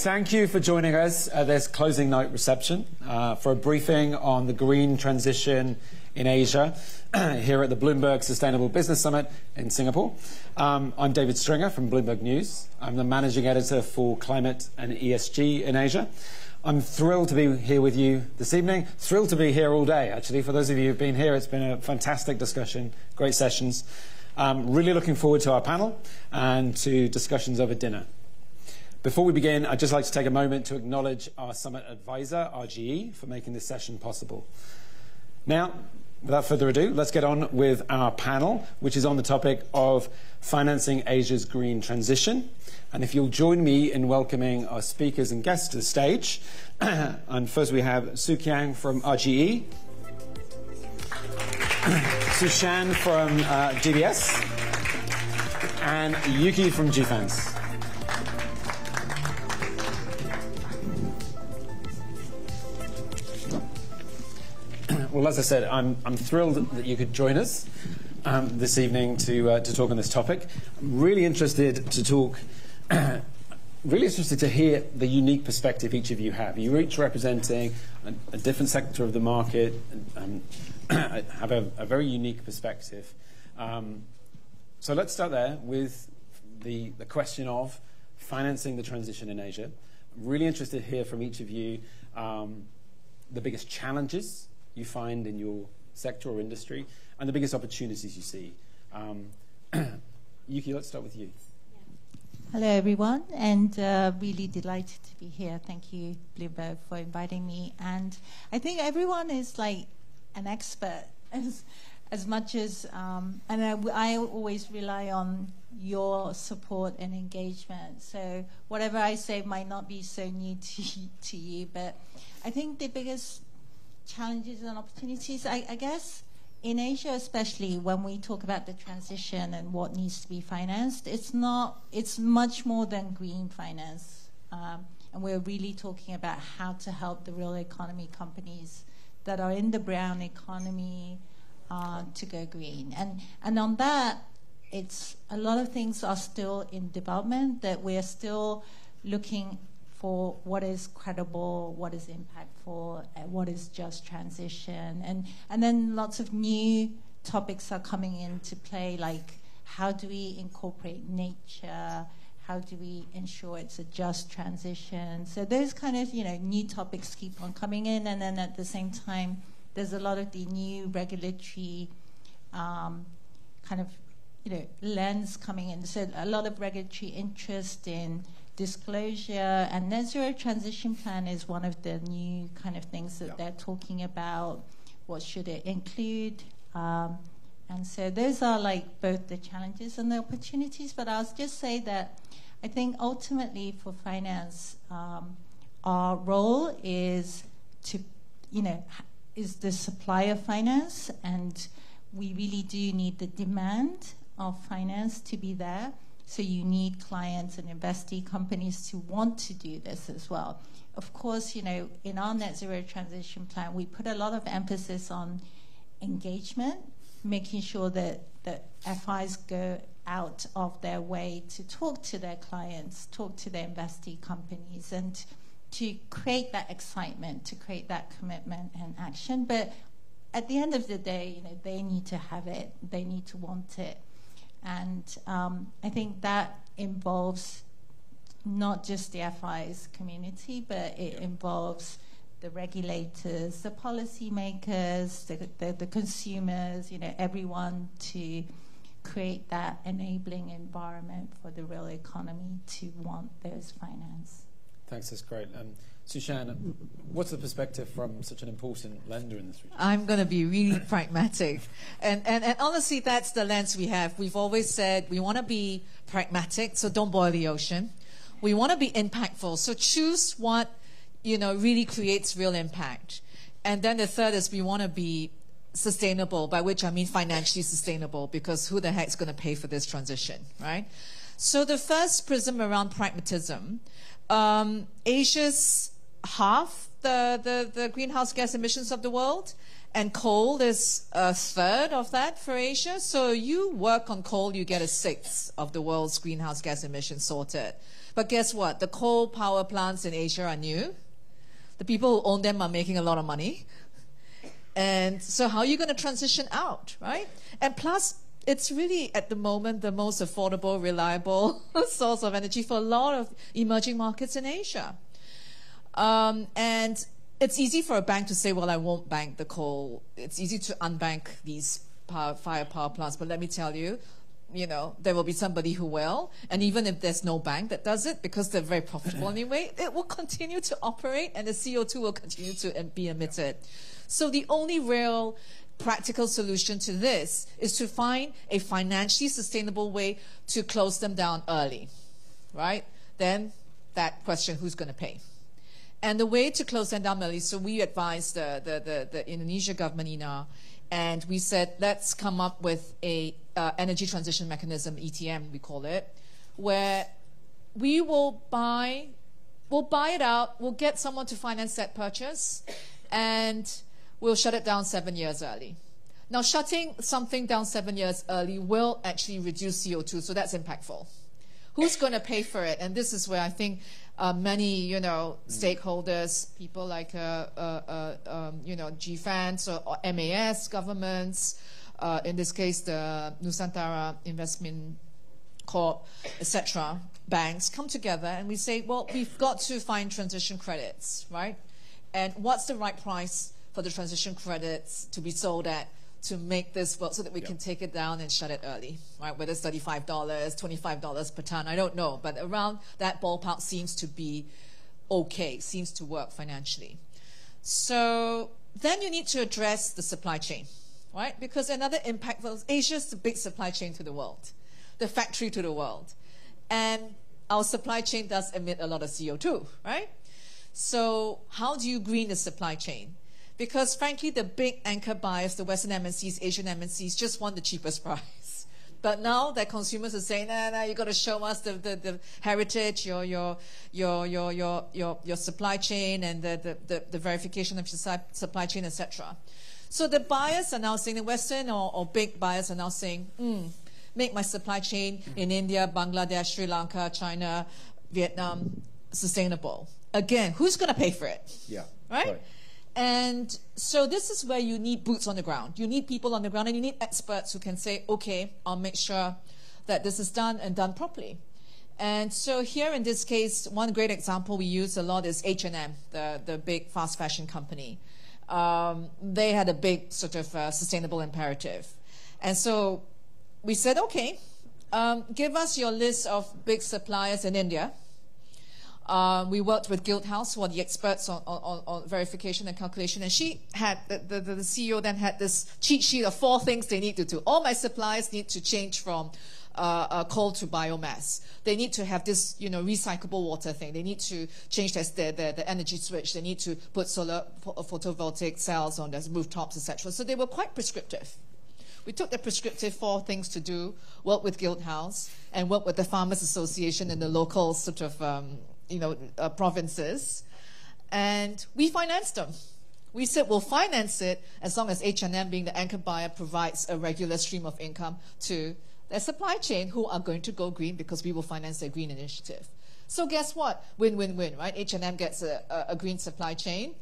Thank you for joining us at this closing night reception for a briefing on the green transition in Asia here at the Bloomberg Sustainable Business Summit in Singapore. I'm David Stringer from Bloomberg News. I'm the managing editor for climate and ESG in Asia. I'm thrilled to be here with you this evening. Thrilled to be here all day, actually. For those of you who've been here, it's been a fantastic discussion, great sessions. Really looking forward to our panel and to discussions over dinner. Before we begin, I'd just like to take a moment to acknowledge our summit advisor, RGE, for making this session possible. Now, without further ado, let's get on with our panel, which is on the topic of financing Asia's green transition. And if you'll join me in welcoming our speakers and guests to the stage. And first we have Soo Khiang from RGE, Su Shan from DBS, and Yuki from GFANZ. Well, as I said, I'm thrilled that you could join us this evening to talk on this topic. I'm really interested to talk, really interested to hear the unique perspective each of you have. You're each representing a different sector of the market and have a very unique perspective. So let's start there with the question of financing the transition in Asia. I'm really interested to hear from each of you the biggest challenges you find in your sector or industry, and the biggest opportunities you see. Yuki, let's start with you. Hello, everyone, and really delighted to be here. Thank you, Bloomberg, for inviting me. And I think everyone is like an expert as much as, and I always rely on your support and engagement. So whatever I say might not be so new to you, but I think the biggest challenges and opportunities, I guess, in Asia especially, when we talk about the transition and what needs to be financed, it's much more than green finance. And we're really talking about how to help the real economy companies that are in the brown economy to go green. And on that, it's a lot of things are still in development, that we're still looking for what is credible, what is impactful, what is just transition. And then lots of new topics are coming into play, like how do we incorporate nature? How do we ensure it's a just transition? So those kind of, new topics keep on coming in. And then at the same time, there's a lot of the new regulatory kind of, lens coming in. So a lot of regulatory interest in disclosure, and net zero transition plan is one of the new kind of things that they're talking about. What should it include? And so those are like both the challenges and the opportunities. But I'll just say that I think ultimately for finance, our role is to, is the supply of finance, and we really do need the demand of finance to be there. So you need clients and investee companies to want to do this as well. Of course, in our net zero transition plan, we put a lot of emphasis on engagement, making sure that FIs go out of their way to talk to their clients, talk to their investee companies, and to create that excitement, to create that commitment and action. But at the end of the day, they need to have it, they need to want it. And I think that involves not just the FIs community, but it involves the regulators, the policymakers, the consumers, everyone, to create that enabling environment for the real economy to want those finance. Thanks, that's great. Su Shan, what's the perspective from such an important lender in this region? I'm going to be really pragmatic. And honestly, that's the lens we have. We've always said we want to be pragmatic, so don't boil the ocean. We want to be impactful, so choose what, really creates real impact. And then the third is we want to be sustainable, by which I mean financially sustainable, because who the heck is going to pay for this transition, right? So the first prism around pragmatism, Asia's half the greenhouse gas emissions of the world, and coal is a third of that for Asia. So you work on coal, you get a sixth of the world's greenhouse gas emissions sorted. But guess what? The coal power plants in Asia are new. The people who own them are making a lot of money. And so how are you going to transition out, right? And plus, it's really, at the moment, the most affordable, reliable source of energy for a lot of emerging markets in Asia. And it's easy for a bank to say, well, I won't bank the coal. It's easy to unbank these power plants. But let me tell you, there will be somebody who will. And even if there's no bank that does it, because they're very profitable anyway, it will continue to operate and the CO2 will continue to be emitted. So the only real practical solution to this is to find a financially sustainable way to close them down early, right? Then that question, who's going to pay? And the way to close them down early, so we advised the Indonesia government, INA, and we said, let's come up with a energy transition mechanism, ETM, we call it, where we will buy it out, we'll get someone to finance that purchase, and we'll shut it down 7 years early. Now, shutting something down 7 years early will actually reduce CO2, so that's impactful. Who's going to pay for it? And this is where I think many, stakeholders, people like, GFANZ or MAS governments, in this case, the Nusantara Investment Corp, etc., banks come together and we say, well, we've got to find transition credits, right? And what's the right price for the transition credits to be sold at to make this work so that we can take it down and shut it early, right? Whether it's $35, $25 per ton, I don't know. But around that ballpark seems to be okay, seems to work financially. So then you need to address the supply chain, right? Because another impact was Asia's the big supply chain to the world, the factory to the world. And our supply chain does emit a lot of CO2, right? So how do you green the supply chain? Because frankly, the big anchor buyers, the Western MNCs, Asian MNCs, just want the cheapest price. But now that consumers are saying, no, you got to show us the heritage, your supply chain and the verification of your supply chain, etc. So the buyers are now saying, the Western or big buyers are now saying, make my supply chain in India, Bangladesh, Sri Lanka, China, Vietnam sustainable. Again, who's going to pay for it? Yeah. Right? And so this is where you need boots on the ground. You need people on the ground and you need experts who can say, okay, I'll make sure that this is done and done properly. And so here in this case, one great example we use a lot is H&M, the big fast fashion company. They had a big sort of sustainable imperative. And so we said, okay, give us your list of big suppliers in India. We worked with Guildhouse, who are the experts on verification and calculation, and she had, the CEO then had this cheat sheet of 4 things they need to do. All my suppliers need to change from coal to biomass. They need to have this, recyclable water thing. They need to change the energy switch. They need to put solar photovoltaic cells on their rooftops, etc. So they were quite prescriptive. We took the prescriptive 4 things to do, work with Guildhouse, and work with the Farmers Association and the local sort of provinces, and we financed them. We said we'll finance it as long as H&M, being the anchor buyer, provides a regular stream of income to their supply chain, who are going to go green because we will finance their green initiative. So guess what? Win-win-win, right? H&M gets a green supply chain.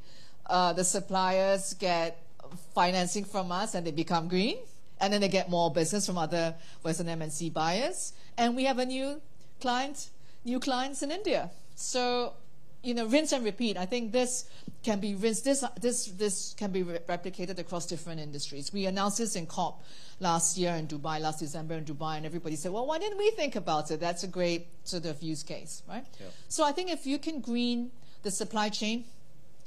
The suppliers get financing from us and they become green. And then they get more business from other Western MNC buyers. And we have a new clients in India. So, rinse and repeat. I think this can be rinsed. This can be replicated across different industries. We announced this in COP last year in Dubai, last December in Dubai, and everybody said, well, why didn't we think about it? That's a great sort of use case, right? Yeah. So I think if you can green the supply chain,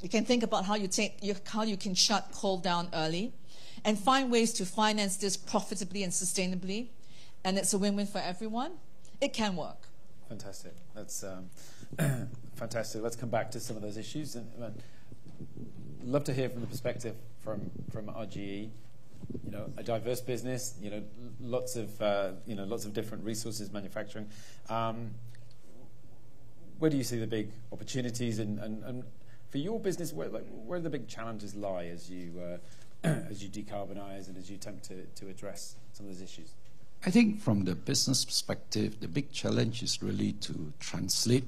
you can think about how you can shut coal down early and find ways to finance this profitably and sustainably, and it's a win-win for everyone. It can work. Fantastic. That's fantastic. Let's come back to some of those issues. And love to hear from the perspective from RGE. A diverse business. Lots of different resources, manufacturing. Where do you see the big opportunities, and for your business, where the big challenges lie as you decarbonise and as you attempt to address some of those issues? I think from the business perspective, the big challenge is really to translate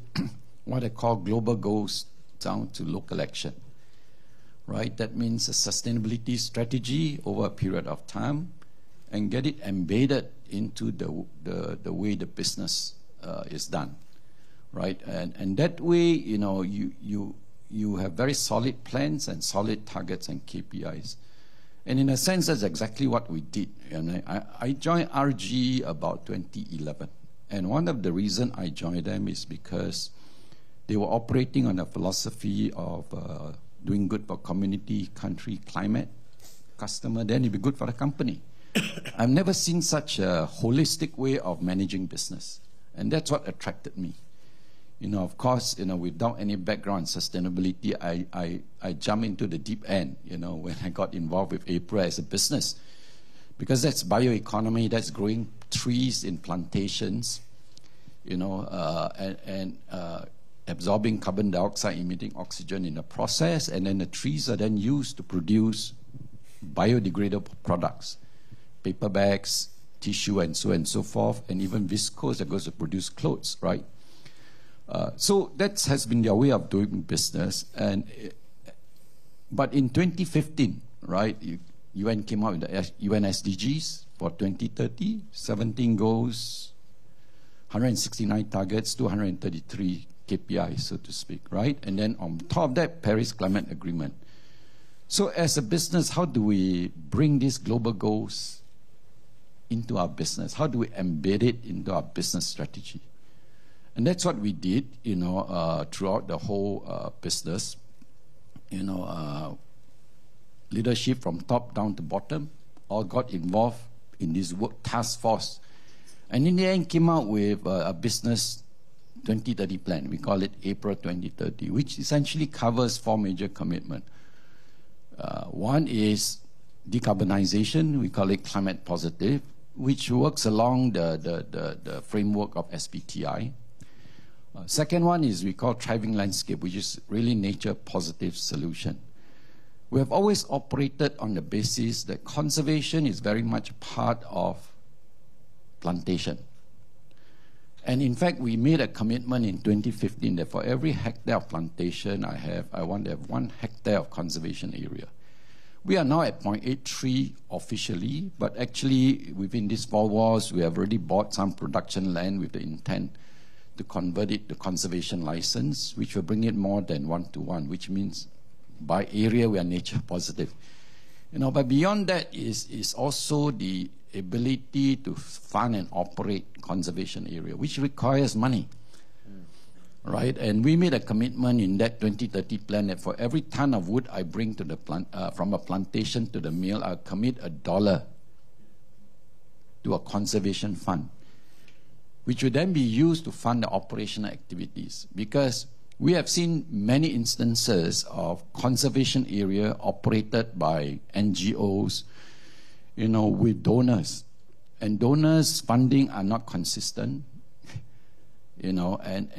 what I call global goals down to local action, right? That means a sustainability strategy over a period of time and get it embedded into the way the business is done, right? And that way, you know, you have very solid plans and solid targets and KPIs. And in a sense, that's exactly what we did. And I joined RG about 2011. And one of the reasons I joined them is because they were operating on a philosophy of doing good for community, country, climate, customer, then it'd be good for the company. I've never seen such a holistic way of managing business. And that's what attracted me. You know, of course, you know, without any background in sustainability, I jumped into the deep end, you know, when I got involved with APRA as a business. Because that's bioeconomy, that's growing trees in plantations, you know, and absorbing carbon dioxide, emitting oxygen in the process, and then the trees are then used to produce biodegradable products, paper bags, tissue, and so on and so forth, and even viscose that goes to produce clothes, right? So that has been their way of doing business. But in 2015, right, UN came out with the UN SDGs for 2030, 17 goals, 169 targets, 233 KPIs, so to speak, right? And then on top of that, Paris Climate Agreement. So as a business, how do we bring these global goals into our business? How do we embed it into our business strategy? And that's what we did, you know, throughout the whole business. You know, leadership from top down to bottom all got involved in this work task force. And in the end came out with a business 2030 plan. We call it April 2030, which essentially covers 4 major commitments. One is decarbonization. We call it climate positive, which works along the framework of SBTi. Second one is we call thriving landscape, which is really nature positive solution. We have always operated on the basis that conservation is very much part of plantation. And in fact, we made a commitment in 2015 that for every hectare of plantation I want to have 1 hectare of conservation area. We are now at 0.83 officially, but actually within these 4 walls, we have already bought some production land with the intent to convert it to conservation license, which will bring it more than 1-to-1, which means by area we are nature positive. You know, but beyond that is also the ability to fund and operate conservation area, which requires money, right? And we made a commitment in that 2030 plan that for every ton of wood I bring to the from a plantation to the mill, I'll commit $1 to a conservation fund, which would then be used to fund the operational activities. Because we have seen many instances of conservation area operated by NGOs, you know, with donors. And donors' funding are not consistent, you know, and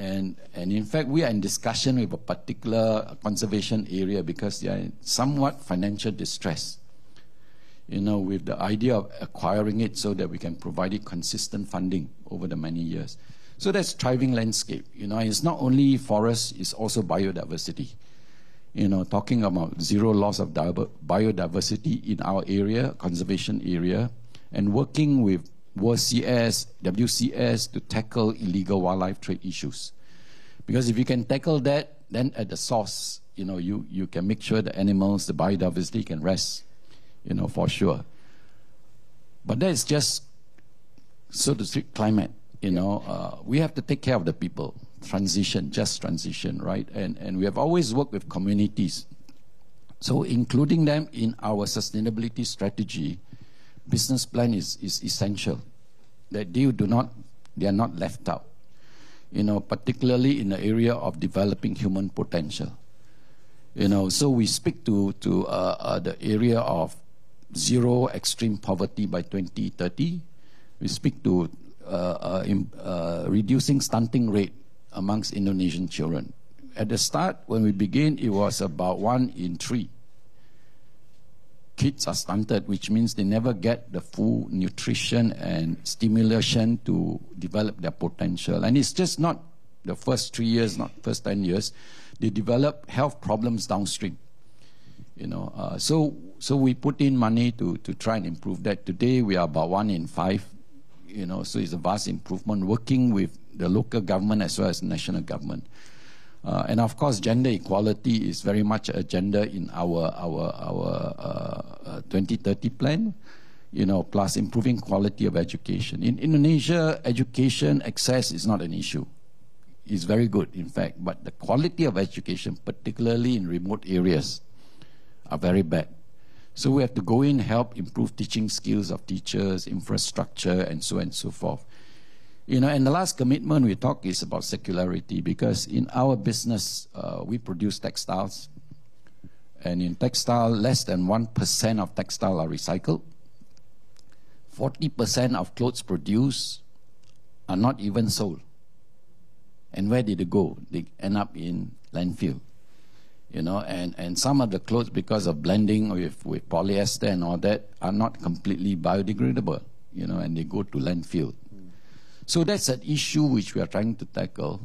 in fact, we are in discussion with a particular conservation area because they are in somewhat financial distress, you know, with the idea of acquiring it so that we can provide it consistent funding over the many years. So that's thriving landscape. You know, it's not only forests, it's also biodiversity. You know, talking about zero loss of biodiversity in our area, conservation area, and working with World CS, WCS to tackle illegal wildlife trade issues. Because if you can tackle that, then at the source, you know, you can make sure the animals, the biodiversity can rest, you know, for sure. But that is just, so to speak, climate. You know, we have to take care of the people. Transition, just transition, right? And we have always worked with communities. So including them in our sustainability strategy, business plan is essential. That they are not left out. You know, particularly in the area of developing human potential. You know, so we speak to the area of zero extreme poverty by 2030. We speak to reducing stunting rate amongst Indonesian children. At the start, when we began, it was about 1 in 3. kids are stunted, which means they never get the full nutrition and stimulation to develop their potential. And it's just not the first 3 years, not first 10 years. They develop health problems downstream. So we put in money to try and improve that. Today we are about 1 in 5. So it's a vast improvement, working with the local government as well as national government. And of course, gender equality is very much an agenda in our 2030 plan, plus improving quality of education. In Indonesia, education access is not an issue. It's very good, in fact, but the quality of education, particularly in remote areas, are very bad. So we have to go in, help improve teaching skills of teachers, infrastructure, and so on and so forth. And the last commitment we talk is about circularity, because in our business, we produce textiles. And in textile, less than 1% of textile are recycled. 40% of clothes produced are not even sold. And where did they go? They end up in landfill. And some of the clothes, because of blending with polyester and all that, are not completely biodegradable, and they go to landfill. So that's an issue which we are trying to tackle,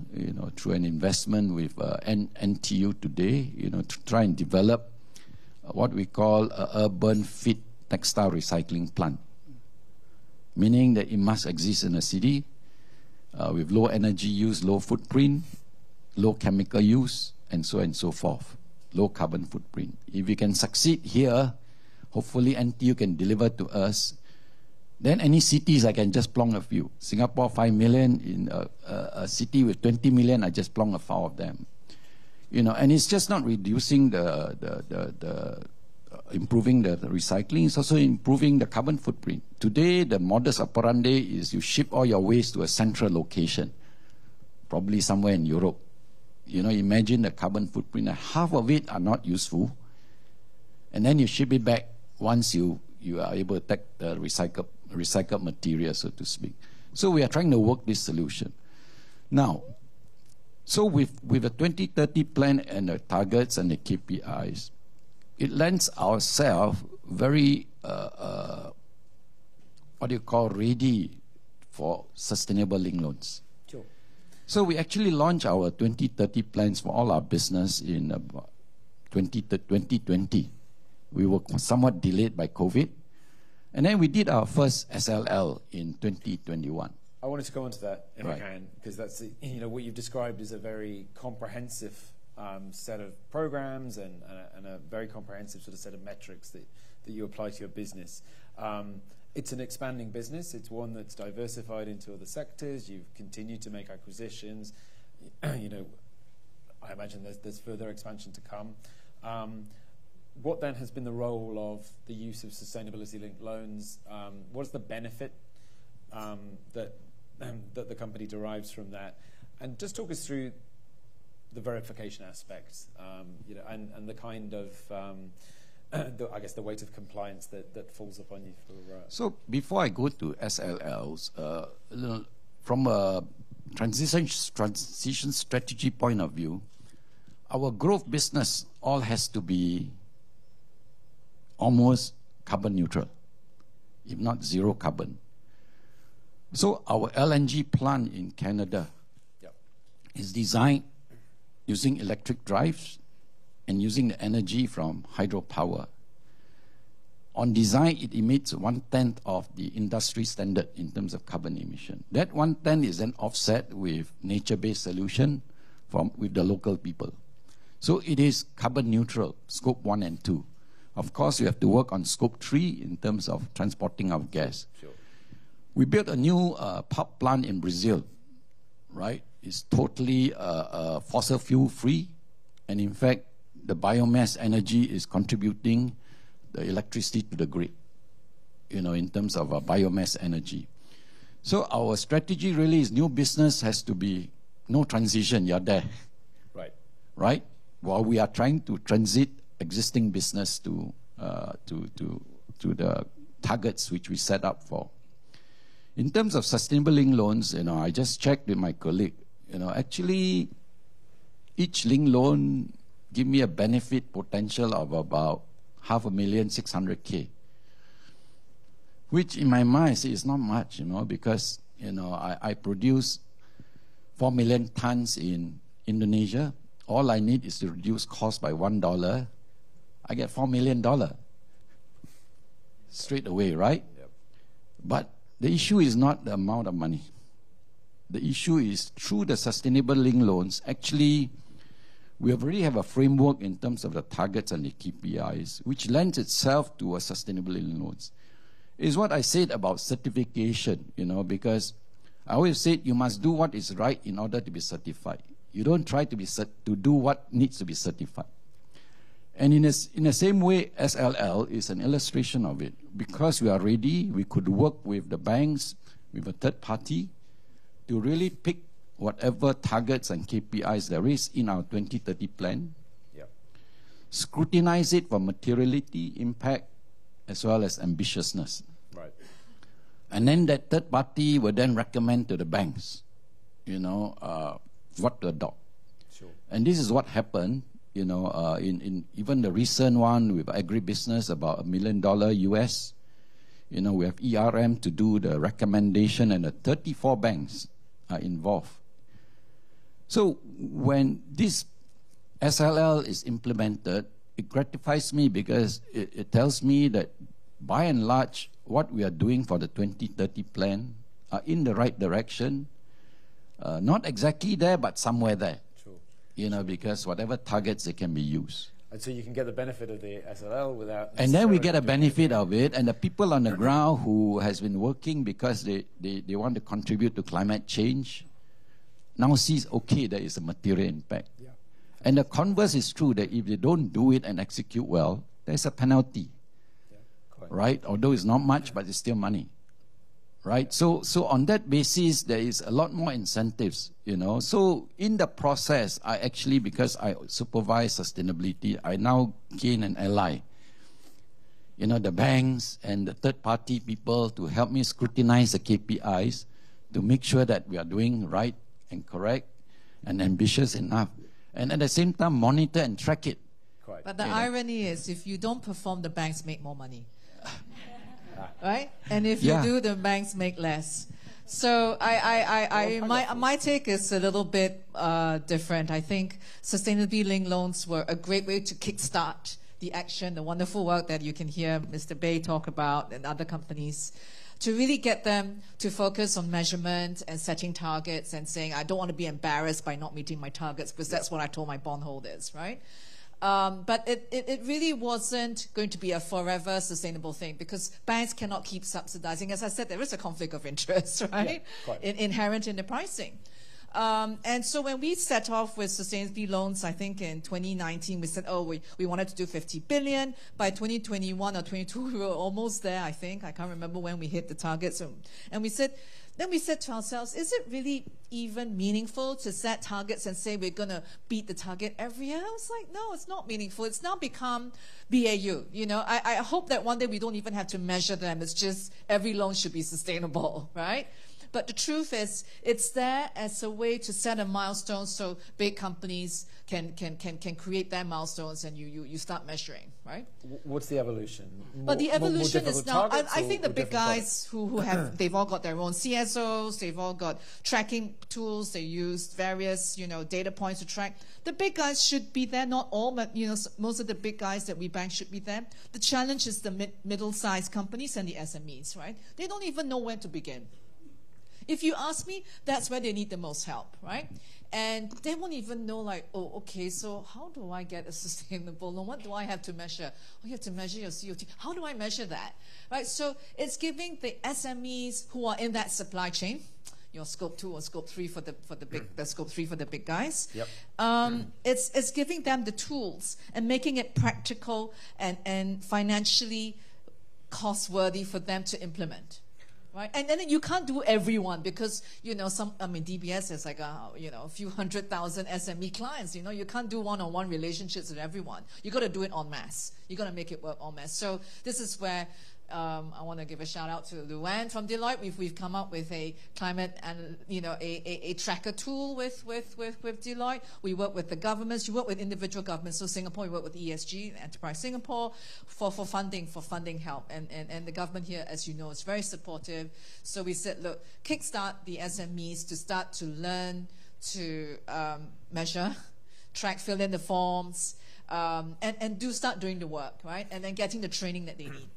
through an investment with NTU today, to try and develop what we call an urban fit textile recycling plant, meaning that it must exist in a city with low energy use, low footprint, low chemical use, and so on and so forth, low carbon footprint. If we can succeed here, hopefully NTU can deliver to us. Then any cities, I can just plonk a few. Singapore, 5 million. In a city with 20 million, I just plonk a few of them. And it's just not reducing improving the recycling. It's also improving the carbon footprint. Today, the modus operandi is you ship all your waste to a central location, probably somewhere in Europe. Imagine the carbon footprint. Half of it are not useful. And then you ship it back once you are able to take the recycled material, so to speak. So we are trying to work this solution. Now, so with the 2030 plan and the targets and the KPIs, it lends ourselves very, ready for sustainable linked loans. Sure. So we actually launched our 2030 plans for all our business in 2020. We were somewhat delayed by COVID. And then we did our first SLL in 2021. I wanted to go on to that if Right. I can, because that's what you've described is a very comprehensive set of programs and a very comprehensive sort of set of metrics that you apply to your business. It's an expanding business. It's one that's diversified into other sectors. You've continued to make acquisitions. I imagine there's further expansion to come. What then has been the role of the use of sustainability-linked loans? What is the benefit that the company derives from that? And just talk us through the verification aspects, and the kind of, I guess, the weight of compliance that falls upon you for. So before I go to SLLs, from a transition strategy point of view, our growth business all has to be almost carbon neutral, if not zero carbon. So our LNG plant in Canada is designed using electric drives and using the energy from hydropower. On design, it emits 1/10 of the industry standard in terms of carbon emission. That 1/10 is then offset with nature-based solution with the local people. So it is carbon neutral, scope 1 and 2. Of course, we have to work on scope 3 in terms of transporting our gas. Sure. We built a new pulp plant in Brazil, right? It's totally fossil fuel free. And in fact, the biomass energy is contributing the electricity to the grid, in terms of biomass energy. So our strategy really is new business has to be no transition, you're there. Right? While we are trying to transit existing business to the targets which we set up for. In terms of sustainable linked loans, I just checked with my colleague. Actually, each linked loan give me a benefit potential of about 500,000, 600K. Which in my mind is not much, because, I produce 4 million tons in Indonesia. All I need is to reduce cost by $1. I get $4 million straight away, right? Yep. But the issue is not the amount of money. The issue is through the sustainable link loans, actually, we already have a framework in terms of the targets and the KPIs, which lends itself to a sustainable link loans. Is what I said about certification, because I always said you must do what is right in order to be certified. You don't try to do what needs to be certified. And in the same way, SLL is an illustration of it. Because we are ready, we could work with the banks, with a third party, to really pick whatever targets and KPIs there is in our 2030 plan, scrutinize it for materiality, impact, as well as ambitiousness. Right. And then that third party will then recommend to the banks, what to adopt. Sure. And this is what happened, in even the recent one with agribusiness, about $1 million US. We have ERM to do the recommendation, and the 34 banks are involved. So when this SLL is implemented, it gratifies me because it tells me that by and large, what we are doing for the 2030 plan are in the right direction. Not exactly there, but somewhere there. True. Because whatever targets, they can be used. And so you can get the benefit of the SLL without... And then we get a benefit of it, and the people on the ground who has been working because they want to contribute to climate change now sees, okay, there is a material impact. Yeah. And the converse is true, that if they don't do it and execute well, there's a penalty, right? Although it's not much, but it's still money, right? So on that basis, there is a lot more incentives, So in the process, I actually, because I supervise sustainability, I now gain an ally. The banks and the third-party people to help me scrutinize the KPIs to make sure that we are doing right and correct and ambitious enough. And at the same time, monitor and track it. Quite. But the irony is, if you don't perform, the banks make more money. Right? And if you do, the banks make less. So my take is a little bit different. I think sustainability linked loans were a great way to kickstart the action, the wonderful work that you can hear Mr. Bey talk about and other companies, to really get them to focus on measurement and setting targets and saying, I don't want to be embarrassed by not meeting my targets, because that's what I told my bondholders, right? But it really wasn't going to be a forever sustainable thing, because banks cannot keep subsidizing. As I said, there is a conflict of interest, right? Inherent in the pricing. And so when we set off with sustainability loans, I think in 2019, we said, we wanted to do 50 billion. By 2021 or 22, we were almost there, I think. I can't remember when we hit the targets. And we said to ourselves, is it really even meaningful to set targets and say we're going to beat the target every year? I was like, no, it's not meaningful. It's now become BAU. I hope that one day we don't even have to measure them. It's just every loan should be sustainable, right? But the truth is, it's there as a way to set a milestone so big companies can create their milestones, and you start measuring, right? What's the evolution? But the evolution more is now, I think the or big guys who have, they've all got their own CSOs, they've all got tracking tools, they use various, data points to track. The big guys should be there, not all, but, most of the big guys that we bank should be there. The challenge is the middle-sized companies and the SMEs, right? They don't even know where to begin. If you ask me, that's where they need the most help, right? And they won't even know, okay, so how do I get a sustainable loan? What do I have to measure? You have to measure your CO2. How do I measure that? Right? So it's giving the SMEs who are in that supply chain, your scope 2 or scope 3 for the scope 3 for the big guys. Yep. It's giving them the tools and making it practical and financially cost-worthy for them to implement. Right? And then you can't do everyone, because, DBS is like a few 100,000 SME clients. You can't do one-on-one relationships with everyone. You got to do it en masse. You got to make it work en masse. So this is where I want to give a shout out to Luann from Deloitte. We've come up with a climate and a tracker tool with Deloitte. We work with the governments. You work with individual governments. So Singapore, we work with ESG, Enterprise Singapore, for funding help. And the government here, as you know, is very supportive. So we said, look, kickstart the SMEs to start to learn to measure, track, fill in the forms, and start doing the work, right? And then getting the training that they need.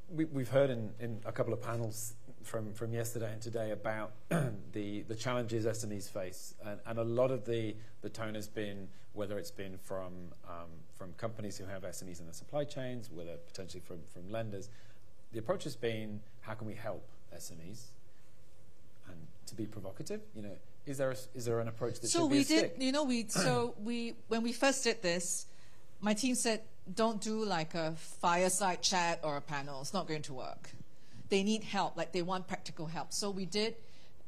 We've heard in a couple of panels from yesterday and today about the challenges SMEs face, and a lot of the tone has been, whether it's been from companies who have SMEs in their supply chains, whether potentially from lenders, the approach has been, how can we help SMEs? And to be provocative, is there an approach that should be a stick? When we first did this, my team said, don't do like a fireside chat or a panel. It's not going to work. They need help, like they want practical help. So we did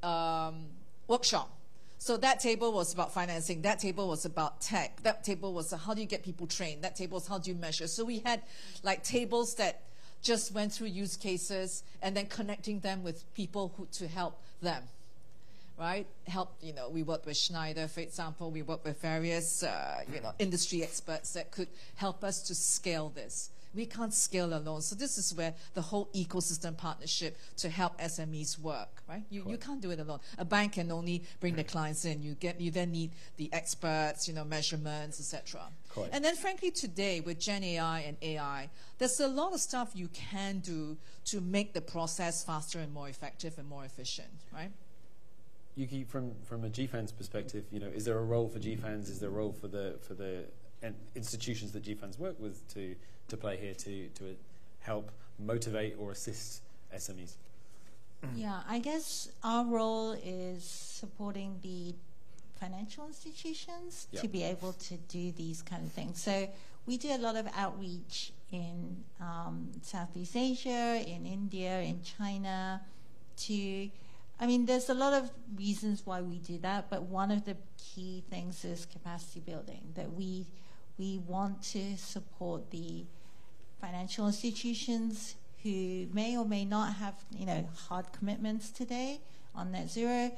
workshop. So that table was about financing. That table was about tech. That table was how do you get people trained. That table was how do you measure. So we had like tables that just went through use cases and then connecting them with people to help them. Right? We worked with Schneider, for example. We worked with various, industry experts that could help us to scale this. We can't scale alone. So this is where the whole ecosystem partnership to help SMEs work, right? You can't do it alone. A bank can only bring the clients in. You then need the experts, measurements, etc. And then frankly today with Gen AI and AI, there's a lot of stuff you can do to make the process faster and more effective and more efficient, right? Yuki, from a GFANZ perspective, is there a role for GFANZ? Is there a role for the institutions that GFANZ work with to play here to help motivate or assist SMEs? Yeah, I guess our role is supporting the financial institutions to be able to do these kind of things. So we do a lot of outreach in Southeast Asia, in India, in China there's a lot of reasons why we do that, but one of the key things is capacity building, that we want to support the financial institutions who may or may not have, hard commitments today on net zero,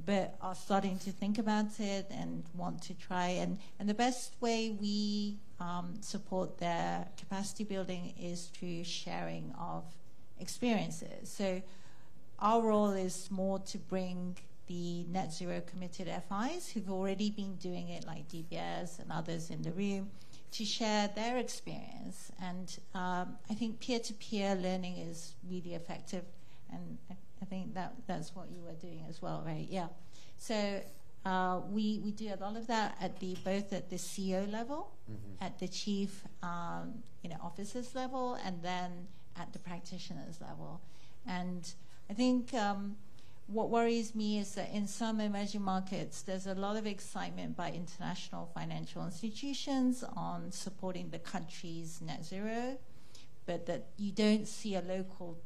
but are starting to think about it and want to try. And the best way we support their capacity building is through sharing of experiences. So our role is more to bring the net zero committed FIs who've already been doing it, like DBS and others in the room, to share their experience. And I think peer-to-peer learning is really effective, and I think that's what you were doing as well, right? Yeah. So we do a lot of that both at the CEO level, at the chief officers level, and then at the practitioners level. And I think what worries me is that in some emerging markets, there's a lot of excitement by international financial institutions on supporting the country's net zero, but that you don't see a local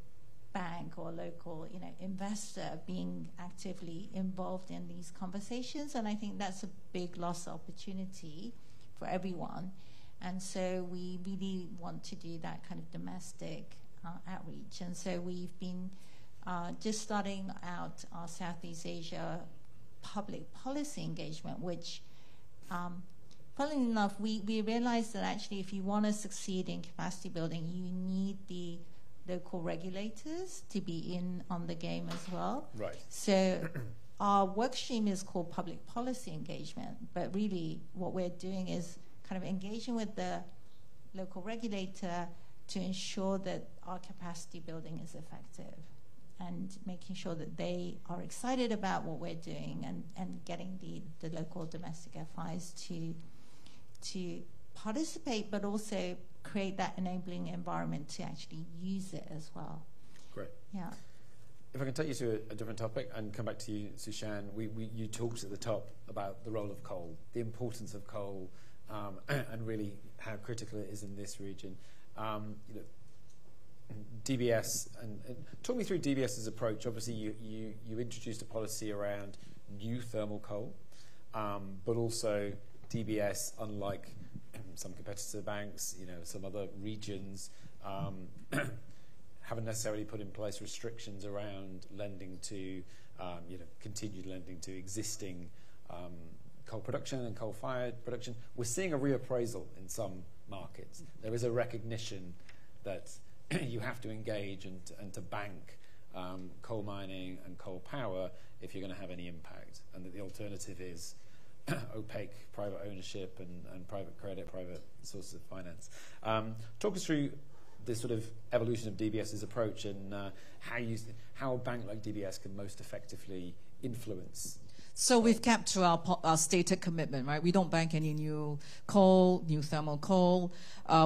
bank or local investor being actively involved in these conversations. And I think that's a big lost opportunity for everyone. And so we really want to do that kind of domestic outreach. And so we've been just starting out our Southeast Asia public policy engagement, which, funnily enough, we realized that actually if you want to succeed in capacity building, you need the local regulators to be in on the game as well. Right. So our work stream is called public policy engagement, but really what we're doing is kind of engaging with the local regulator to ensure that our capacity building is effective, and making sure that they are excited about what we're doing, and getting the local domestic FIs to participate, but also create that enabling environment to actually use it as well. Great. Yeah. If I can take you to a different topic and come back to you, Su Shan, you talked at the top about the role of coal, the importance of coal, and really how critical it is in this region. DBS, and talk me through DBS's approach. Obviously, you introduced a policy around new thermal coal, but also DBS, unlike some competitor banks, some other regions, haven't necessarily put in place restrictions around lending to, continued lending to existing coal production and coal-fired production. We're seeing a reappraisal in some markets. There is a recognition that you have to engage and to bank coal mining and coal power if you're going to have any impact, and that the alternative is opaque private ownership and private credit, private sources of finance. Talk us through this sort of evolution of DBS's approach and how a bank like DBS can most effectively influence. So we've kept to our stated commitment, right? We don't bank any new coal, new thermal coal.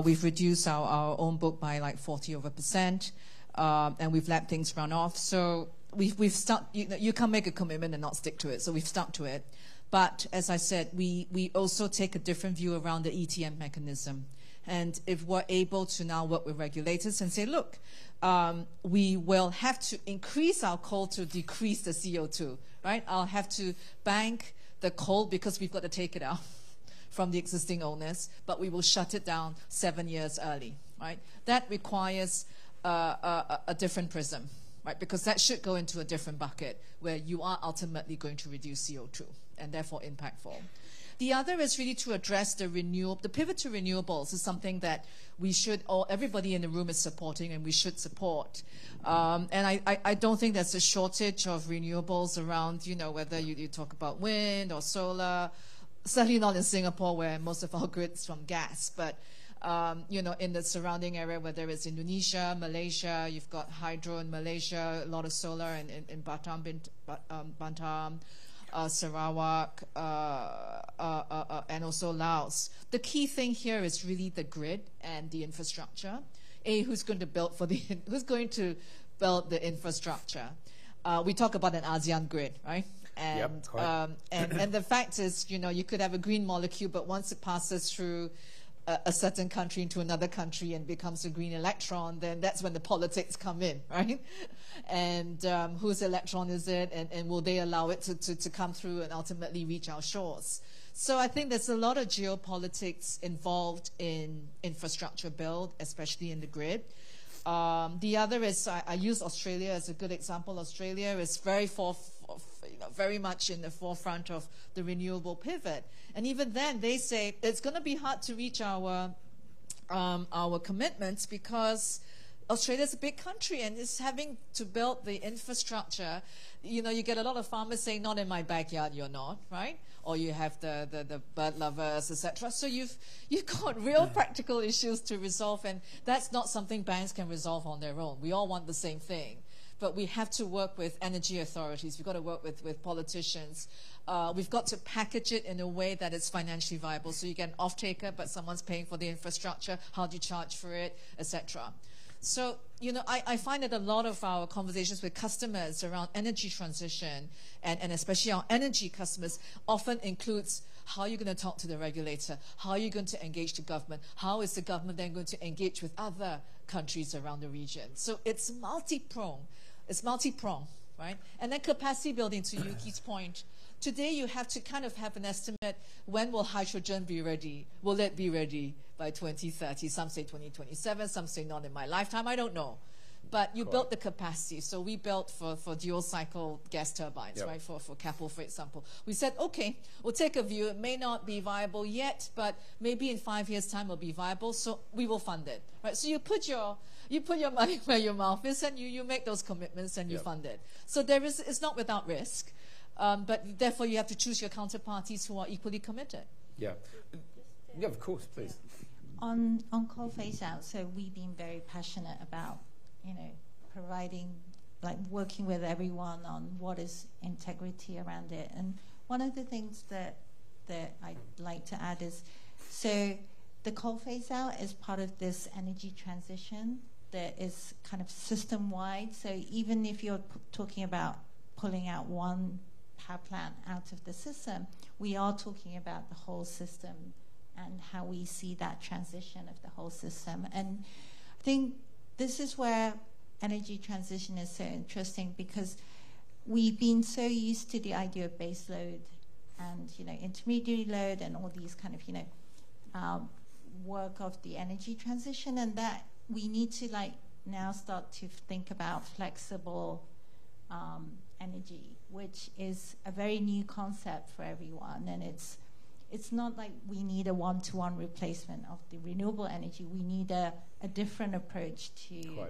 We've reduced our own book by like 40%, and we've let things run off. So we've stuck. You can't make a commitment and not stick to it. So we've stuck to it. But as I said, we also take a different view around the ETM mechanism. And if we're able to now work with regulators and say, look, we will have to increase our coal to decrease the CO2, right? I'll have to bank the coal because we've got to take it out from the existing owners, but we will shut it down 7 years early, right? That requires a different prism, right? Because that should go into a different bucket where you are ultimately going to reduce CO2 and therefore impactful. The other is really to address the pivot to renewables is something that we should, everybody in the room is supporting and we should support. And I don't think there's a shortage of renewables around, whether you talk about wind or solar, certainly not in Singapore where most of our grid's from gas, but in the surrounding area, whether it's Indonesia, Malaysia, you've got hydro in Malaysia, a lot of solar in Batam, Sarawak, and also Laos. The key thing here is really the grid and the infrastructure. Who's going to build the infrastructure? We talk about an ASEAN grid, right? And and the fact is, you could have a green molecule, but once it passes through a certain country into another country and becomes a green electron, then that's when the politics come in, right? And whose electron is it, and will they allow it to come through and ultimately reach our shores? So I think there's a lot of geopolitics involved in infrastructure build, especially in the grid. The other is, I use Australia as a good example. Australia is very much in the forefront of the renewable pivot. And even then, they say it's going to be hard to reach our commitments because Australia's a big country and is having to build the infrastructure. You get a lot of farmers saying, not in my backyard, you're not, right? Or you have the bird lovers, etc. So you've got real practical issues to resolve, and that's not something banks can resolve on their own. We all want the same thing. But we have to work with energy authorities. We've got to work with politicians. We've got to package it in a way that it's financially viable. So you get an off-taker, but someone's paying for the infrastructure. How do you charge for it, etc. So, I find that a lot of our conversations with customers around energy transition, and especially our energy customers, often includes how are you going to talk to the regulator? How are you going to engage the government? How is the government then going to engage with other countries around the region? So it's multi-pronged. Right? And then capacity building, to Yuki's point. Today you have to kind of have an estimate, when will hydrogen be ready? Will it be ready by 2030? Some say 2027, some say not in my lifetime, I don't know. But you built the capacity. So we built for dual cycle gas turbines, right? For Keppel, for example. We said, okay, we'll take a view. It may not be viable yet, but maybe in 5 years' time it'll be viable, so we will fund it. Right? So you put your money where your mouth is, and you make those commitments and you fund it. So it's not without risk. But therefore you have to choose your counterparties who are equally committed. Yeah, of course, please. On coal phase out, so we've been very passionate about providing, working with everyone on what is integrity around it. And one of the things that I'd like to add is, so the coal phase out is part of this energy transition that is kind of system-wide. So even if you're talking about pulling out one power plant out of the system, we are talking about the whole system and how we see that transition of the whole system. And I think this is where energy transition is so interesting, because we've been so used to the idea of base load and intermediary load and all these kind of work of the energy transition, and that we need to now start to think about flexible energy, which is a very new concept for everyone, and it's not like we need a one-to-one replacement of the renewable energy. We need a different approach to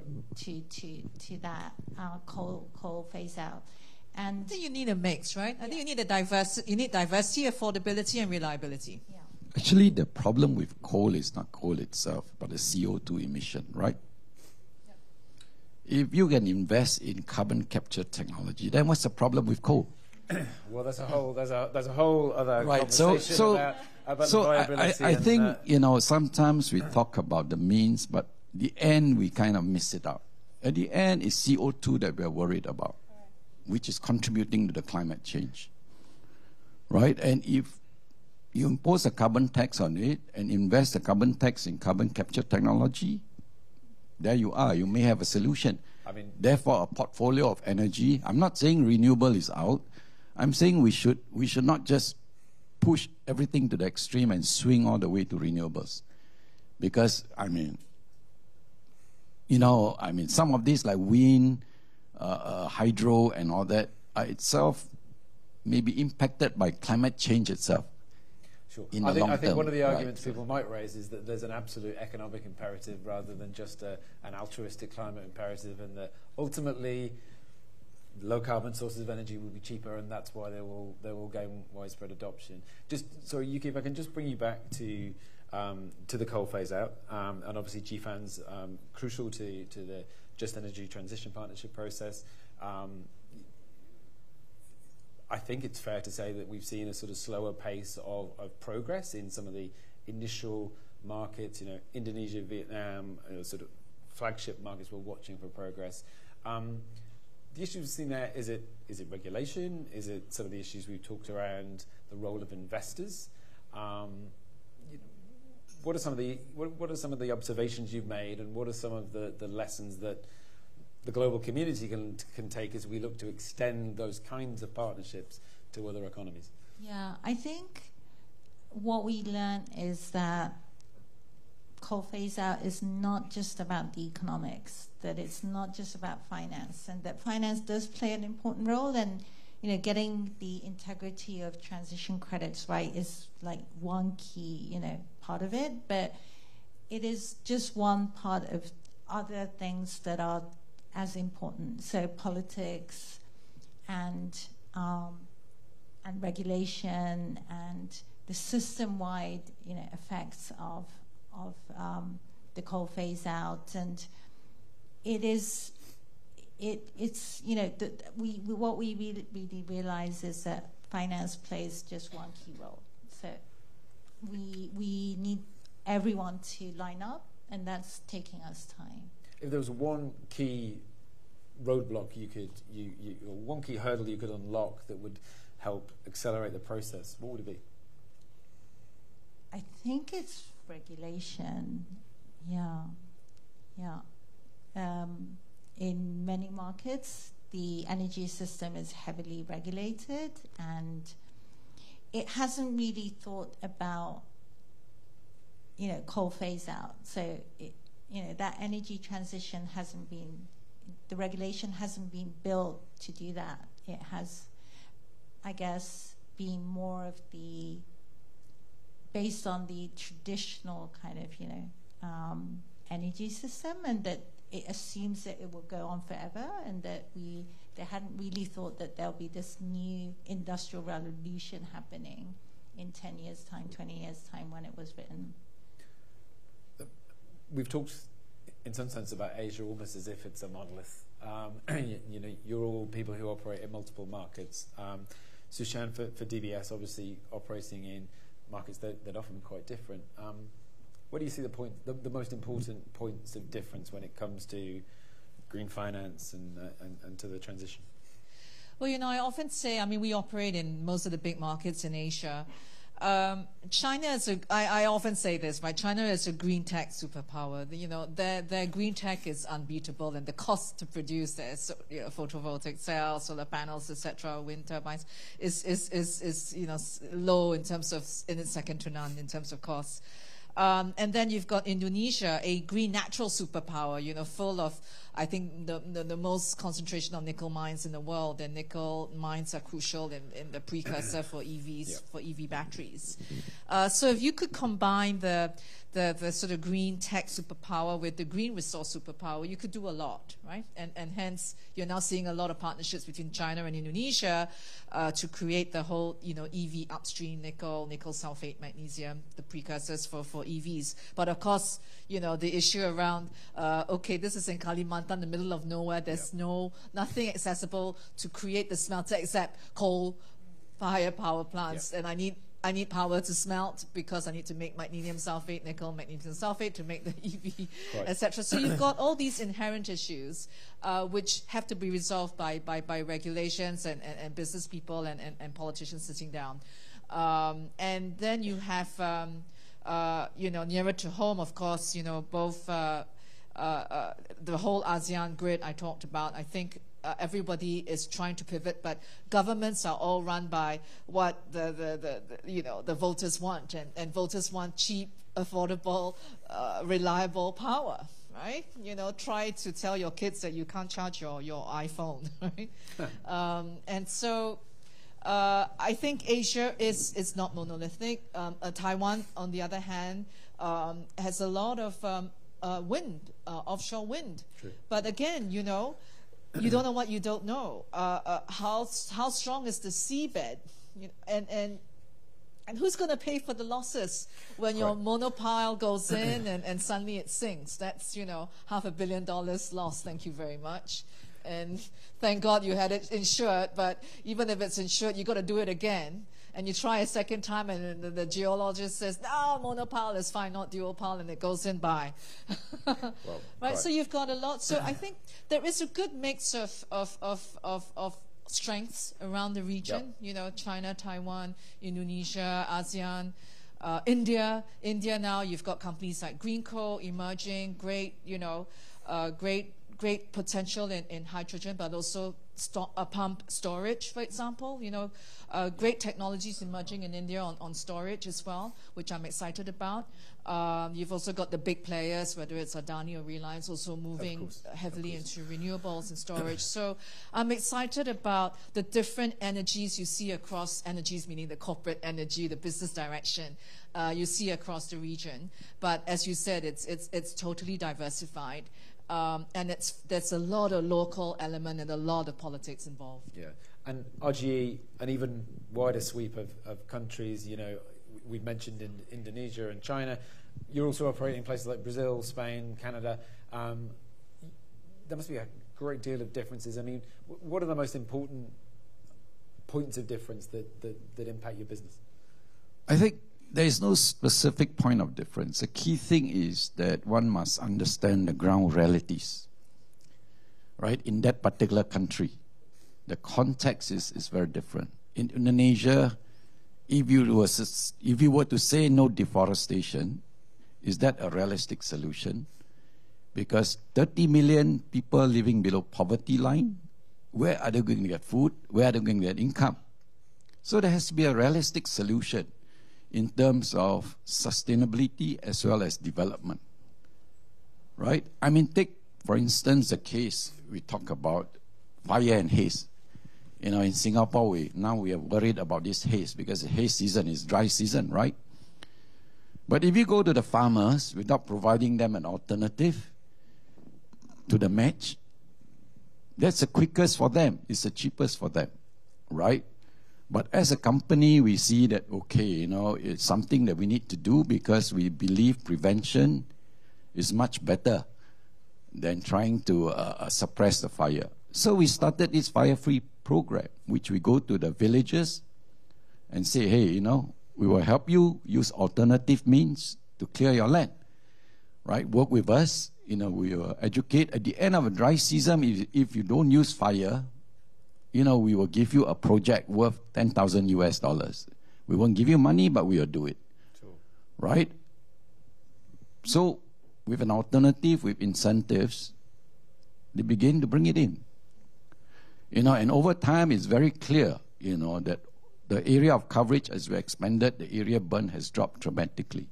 that coal phase out. And I think you need a mix, right? I think you need diversity, affordability, and reliability. Yeah. Actually, the problem with coal is not coal itself, but the CO2 emission, right? Yep. If you can invest in carbon capture technology, then what's the problem with coal? Well, there's a whole other Right. conversation about the viability. I think sometimes we talk about the means, but the end we kind of miss it out. At the end, it's CO2 that we're worried about, which is contributing to the climate change, right? And if you impose a carbon tax on it and invest the carbon tax in carbon capture technology, there you are. You may have a solution. Therefore, a portfolio of energy. I'm not saying renewable is out. I'm saying we should not just push everything to the extreme and swing all the way to renewables, because some of these like wind, hydro, and all that are itself may be impacted by climate change itself. Sure. I think one of the arguments people might raise is that there's an absolute economic imperative rather than just an altruistic climate imperative, and that ultimately low carbon sources of energy will be cheaper, and that's why they will gain widespread adoption. Sorry, Yuki, if I can just bring you back to the coal phase out, and obviously GFANZ crucial to the Just Energy Transition Partnership process. I think it's fair to say that we've seen a sort of slower pace of progress in some of the initial markets, Indonesia, Vietnam, sort of flagship markets we're watching for progress. The issues we've seen there, is it regulation? Is it some of the issues we've talked around the role of investors? What are some of the observations you've made, and what are some of the lessons that the global community can take as we look to extend those kinds of partnerships to other economies? Yeah, I think what we learned is that coal phase out is not just about the economics, that it's not just about finance, and that finance does play an important role, and getting the integrity of transition credits right is like one key part of it, but it is just one part of other things that are as important. So politics and regulation and the system-wide effects of the coal phase out, and it's what we really realize is that finance plays just one key role. So we need everyone to line up, and that's taking us time. If there was one key roadblock or one key hurdle you could unlock that would help accelerate the process, what would it be? I think it's regulation. Yeah. In many markets, the energy system is heavily regulated, and it hasn't really thought about, coal phase out. So, that energy transition the regulation hasn't been built to do that. It has, I guess, been more of based on the traditional kind of, energy system, and that it assumes that it will go on forever, and that they hadn't really thought that there'll be this new industrial revolution happening in 10 years' time, 20 years' time when it was written. We've talked in some sense about Asia almost as if it's a monolith. You're all people who operate in multiple markets. Su Shan for DBS obviously operating in markets that often are quite different. What do you see the most important points of difference when it comes to green finance and to the transition? Well, I often say, we operate in most of the big markets in Asia. China I often say this, right? China is a green tech superpower. Their green tech is unbeatable, and the cost to produce their photovoltaic cells, solar panels, etc., wind turbines is low in terms of, and it's second to none in terms of cost. And then you've got Indonesia, a green natural superpower, full of, I think, the most concentration of nickel mines in the world. And nickel mines are crucial in the precursor for EVs, for EV batteries. So if you could combine the sort of green tech superpower with the green resource superpower, you could do a lot, right? And hence, you're now seeing a lot of partnerships between China and Indonesia to create the whole, EV upstream nickel sulfate, magnesium, the precursors for EVs. But of course, the issue around, okay, this is in Kalimantan, the middle of nowhere. There's nothing accessible to create the smelter except coal-fired power plants, and I need power to smelt because I need to make magnesium sulfate, nickel, magnesium sulfate to make the EV, etc. So you've got all these inherent issues which have to be resolved by regulations and business people and politicians sitting down. And then you have, nearer to home, of course, both the whole ASEAN grid I talked about. I think everybody is trying to pivot, but governments are all run by what the voters want, and voters want cheap, affordable, reliable power, right? Try to tell your kids that you can't charge your iPhone, right? And so I think Asia is not monolithic. Taiwan, on the other hand, has a lot of wind, offshore wind. True. But again, you don't know what you don't know. How strong is the seabed? And who's going to pay for the losses when your monopile goes in and suddenly it sinks? That's, $500 million lost. Thank you very much. And thank God you had it insured. But even if it's insured, you got to do it again. And you try a second time, and the geologist says, no, monopile is fine, not dual pile, and it goes in by. Right? So you've got a lot. So I think there is a good mix of strengths around the region. China, Taiwan, Indonesia, ASEAN, India. India now, you've got companies like Greenko emerging, great potential in hydrogen, but also pump storage, for example. Great technologies emerging in India on storage as well, which I'm excited about. You've also got the big players, whether it's Adani or Reliance, also moving heavily into renewables and storage. So I'm excited about the different energies you see across energies, meaning the corporate energy, the business direction you see across the region. But as you said, it's totally diversified. And there's a lot of local element and a lot of politics involved. Yeah, and RGE, an even wider sweep of countries, we've mentioned in Indonesia and China. You're also operating in places like Brazil, Spain, Canada. There must be a great deal of differences. I mean, what are the most important points of difference that impact your business? I think there is no specific point of difference. The key thing is that one must understand the ground realities, right? In that particular country, the context is very different. In Indonesia, if you were to say no deforestation, is that a realistic solution? Because 30 million people living below poverty line, where are they going to get food? Where are they going to get income? So there has to be a realistic solution in terms of sustainability as well as development, right? I mean, take, for instance, the case we talk about fire and haze. In Singapore, we are worried about this haze because the haze season is dry season, right? But if you go to the farmers without providing them an alternative to the match, that's the quickest for them, it's the cheapest for them, right? But as a company, we see that, okay, it's something that we need to do because we believe prevention is much better than trying to suppress the fire. So we started this fire-free program, which we go to the villages and say, hey, we will help you use alternative means to clear your land, right? Work with us, we will educate. At the end of a dry season, if you don't use fire, we will give you a project worth $10,000. We won't give you money, but we will do it. Sure. Right? So, with an alternative, with incentives, they begin to bring it in. And over time, it's very clear, that the area of coverage, as we expanded, the area burn has dropped dramatically.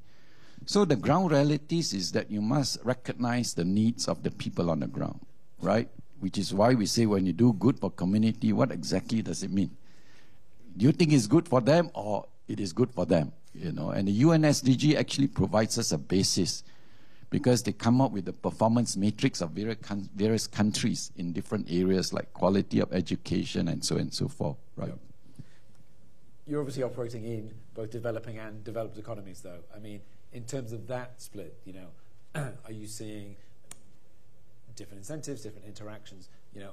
So the ground realities is that you must recognize the needs of the people on the ground, right? Which is why we say when you do good for community, what exactly does it mean? Do you think it's good for them or it is good for them? You know, and the UN SDG actually provides us a basis because they come up with the performance matrix of various countries in different areas like quality of education and so on and so forth, right? Yep. You're obviously operating in both developing and developed economies, though. I mean, in terms of that split, you know, are you seeing different incentives, different interactions? You know,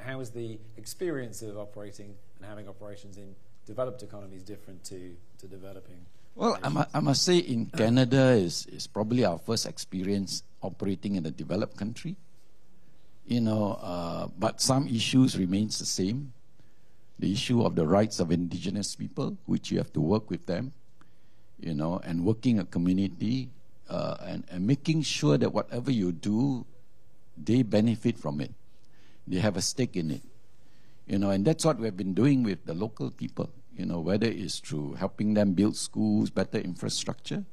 how is the experience of operating and having operations in developed economies different to developing? Well, I must say in Canada is probably our first experience operating in a developed country. You know, but some issues remains the same. The issue of the rights of indigenous people, which you have to work with them, you know, and working a community and making sure that whatever you do, they benefit from it. They have a stake in it. You know, and that's what we've been doing with the local people, you know, whether it's through helping them build schools, better infrastructure,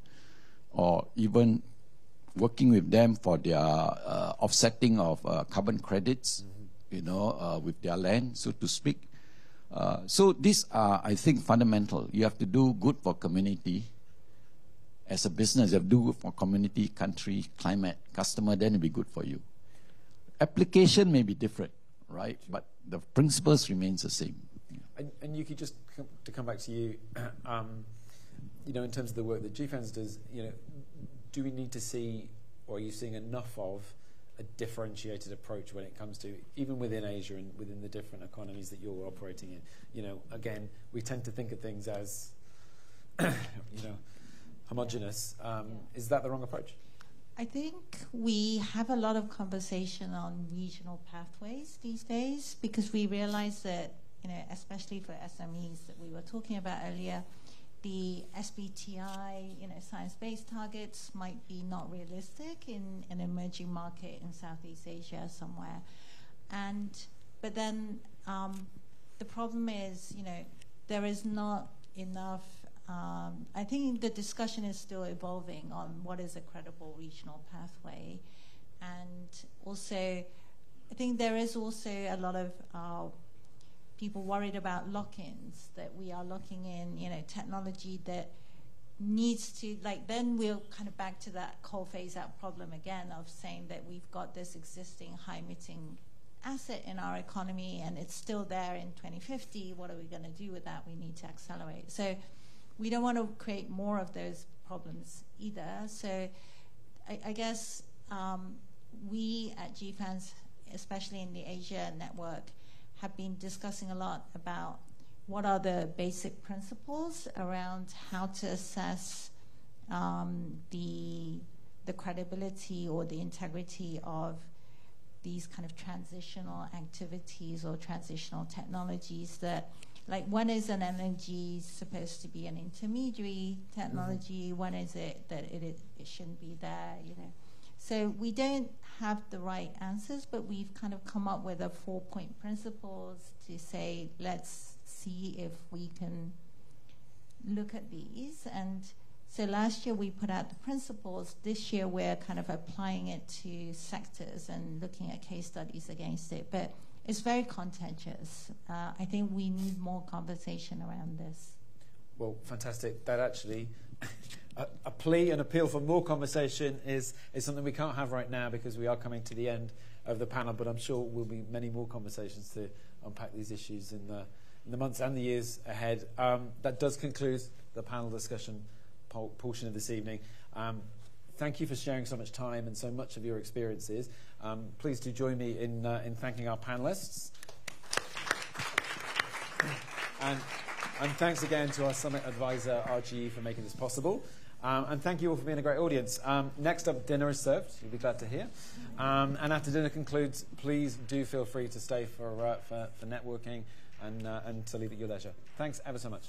or even working with them for their offsetting of carbon credits, you know, with their land, so to speak. So these are, I think, fundamental. You have to do good for community. As a business, you have to do good for community, country, climate, customer, then it'll be good for you. Application may be different, right? But the principles remains the same. And Yuki, just to come back to you, you know, in terms of the work that GFANZ does, you know, do we need to see, or are you seeing enough of a differentiated approach when it comes to, even within Asia and within the different economies that you're operating in? You know, again, we tend to think of things as, you know, homogenous. Is that the wrong approach? I think we have a lot of conversation on regional pathways these days because we realize that, you know, especially for SMEs that we were talking about earlier, the SBTI, you know, science-based targets might be not realistic in an emerging market in Southeast Asia somewhere. But then the problem is, you know, there is not enough. I think the discussion is still evolving on what is a credible regional pathway. And also, I think there is also a lot of people worried about lock-ins, that we are locking in, you know, technology that needs to, like, then we're kind of back to that coal phase-out problem again of saying that we've got this existing high-emitting asset in our economy and it's still there in 2050. What are we going to do with that? We need to accelerate. So we don't want to create more of those problems either. So I guess we at GFANZ, especially in the Asia network, have been discussing a lot about what are the basic principles around how to assess the credibility or the integrity of these kind of transitional activities or transitional technologies that, like, when is an energy supposed to be an intermediary technology? When is it that it shouldn't be there, you know? So we don't have the right answers, but we've kind of come up with a 4-point principles to say, let's see if we can look at these. And so last year we put out the principles. This year we're kind of applying it to sectors and looking at case studies against it. But it's very contentious. I think we need more conversation around this. Well, fantastic. That actually, a plea and appeal for more conversation is something we can't have right now because we are coming to the end of the panel, but I'm sure will be many more conversations to unpack these issues in the months and the years ahead. That does conclude the panel discussion portion of this evening. Thank you for sharing so much time and so much of your experiences. Please do join me in thanking our panelists. And thanks again to our summit advisor, RGE, for making this possible. And thank you all for being a great audience. Next up, dinner is served. You'll be glad to hear. And after dinner concludes, please do feel free to stay for networking and to leave at your leisure. Thanks ever so much.